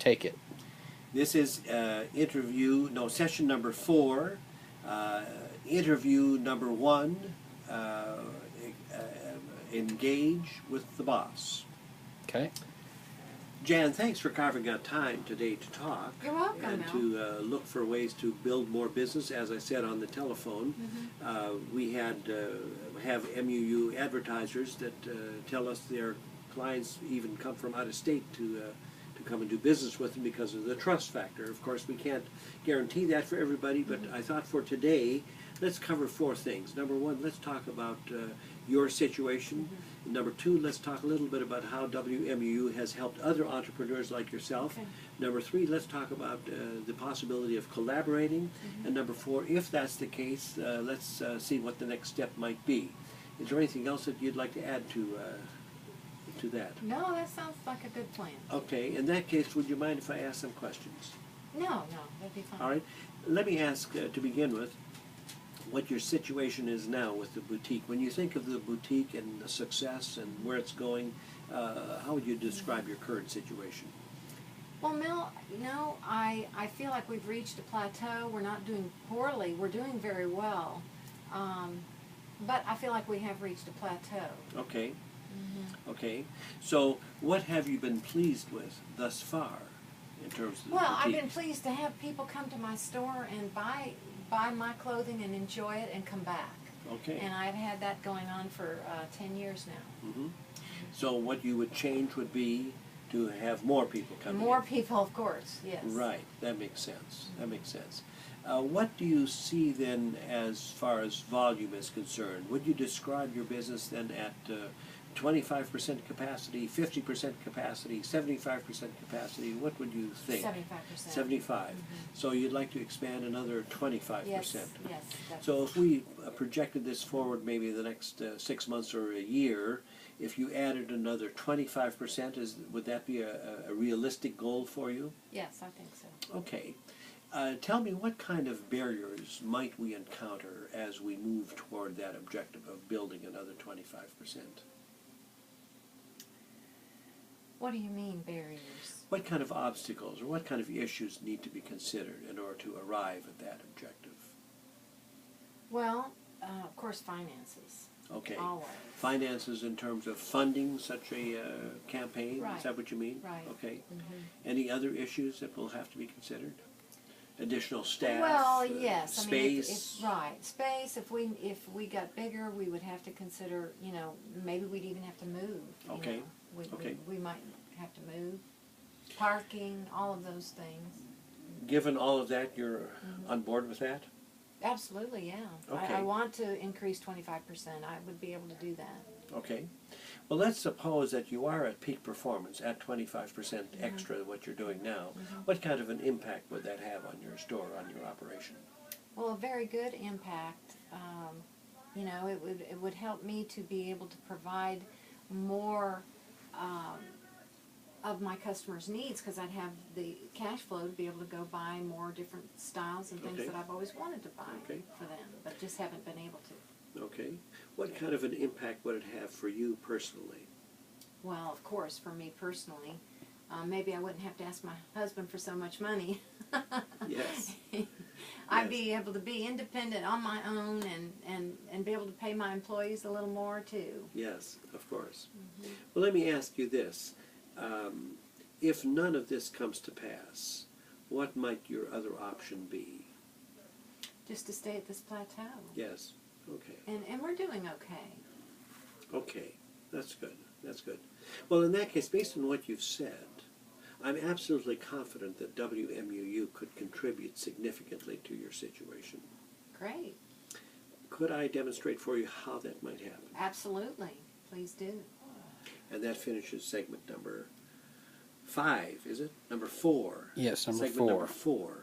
Take it. This is session number 4, interview number 1, engage with the boss. Okay. Jan, thanks for carving out time today to talk. You're welcome, and Mel. to look for ways to build more business. As I said on the telephone, we have MUU advertisers that tell us their clients even come from out of state to come and do business with them because of the trust factor. Of course, we can't guarantee that for everybody, but I thought for today, let's cover 4 things. Number 1, let's talk about your situation. Number 2, let's talk a little bit about how WMUU has helped other entrepreneurs like yourself. Okay. Number 3, let's talk about the possibility of collaborating. And number 4, if that's the case, let's see what the next step might be. Is there anything else that you'd like to add to that? No, that sounds like a good plan. Okay, in that case, would you mind if I ask some questions? No, that'd be fine. All right. Let me ask, to begin with, what your situation is now with the boutique. When you think of the boutique and the success and where it's going, how would you describe your current situation? Well, Mel, I feel like we've reached a plateau. We're not doing poorly. We're doing very well. But I feel like we have reached a plateau. Okay. Okay. So what have you been pleased with thus far in terms of the Well, boutique? I've been pleased to have people come to my store and buy my clothing and enjoy it and come back. Okay. And I've had that going on for 10 years now. So what you would change would be to have more people come More in. people, of course, yes. Right. That makes sense. That makes sense. What do you see then as far as volume is concerned? Would you describe your business then at 25% capacity, 50% capacity, 75% capacity? What would you think? 75%. 75. So you'd like to expand another 25%. Yes. So if we projected this forward maybe the next 6 months or a year, if you added another 25%, would that be a realistic goal for you? Yes, I think so. Okay. Tell me, what kind of barriers might we encounter as we move toward that objective of building another 25%? What do you mean, barriers? What kind of obstacles or what kind of issues need to be considered in order to arrive at that objective? Well, of course, finances. Okay. Always. Finances in terms of funding such a campaign? Right. Is that what you mean? Right. Okay. Any other issues that will have to be considered? Additional staff? Well, yes. Space? I mean, it's right. Space. If we got bigger, we would have to consider. Maybe we'd even have to move. Okay. We might have to move. Parking, all of those things. Given all of that, you're on board with that? Absolutely, yeah. Okay. I want to increase 25%. I would be able to do that. Okay. Well, let's suppose that you are at peak performance at 25% extra of what you're doing now. What kind of an impact would that have on your store, on your operation? Well, a very good impact. It would help me to be able to provide more of my customers' needs, because I'd have the cash flow to be able to go buy more different styles and things that I've always wanted to buy for them, but just haven't been able to. Okay. What kind of an impact would it have for you personally? Well, of course, for me personally, maybe I wouldn't have to ask my husband for so much money. Yes. I'd be able to be independent on my own and be able to pay my employees a little more too. Yes, of course. Well, let me ask you this. If none of this comes to pass, what might your other option be? Just to stay at this plateau. Yes. Okay. And we're doing okay. Okay. That's good. That's good. Well, in that case, based on what you've said, I'm absolutely confident that WMUU could contribute significantly to your situation. Great. Could I demonstrate for you how that might happen? Absolutely. Please do. And that finishes segment number 5, is it? Number 4. Yes, number segment 4. Number 4.